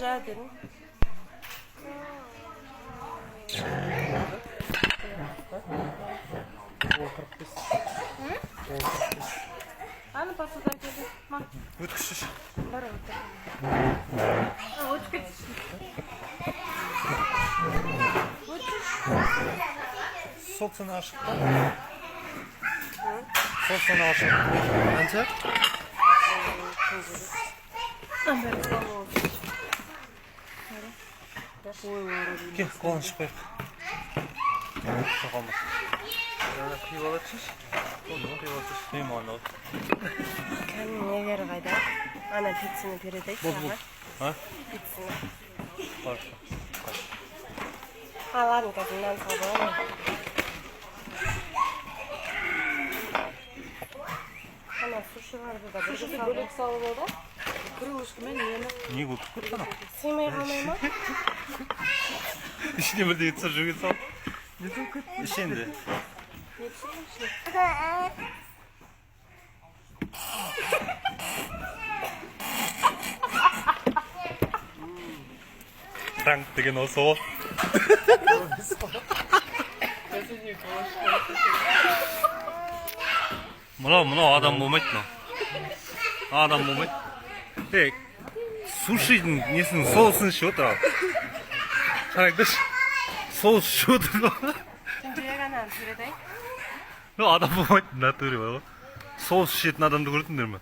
rica ederim. Hani pasada geldi. Bak. Өткішіш. Var orada. Ha, uç. Сол цена ашық па? Сол цена ашық. Қанша? Кел, қолын шықпайық. Шоқалмас. Қиып алатшыш. Қиып алатшыш. Мен маған алып. Kendine nevleri kayda. Ana pitsini передай sana. Ha? Pitsini. Хорошо. Alan kadından sabah. Ana sushi var burada. Sushi bölük salonu da. Крылышкамен нені? Не болды көттің? Сыймай қалмай ма? Ішіне бірдеңе түсір жүге сал. Ішінде. Пранк деген осы ғой. Мынау адам болмайды мынау. Адам болмайды. Сушидің несінің соусын ішіп отыр. Қараңдаршы. Соус ішіп отыр ғой. Şimdi передай. Адам болмайды, натуре бар ғой. Соус ішетін адамды көрдіңдер ме?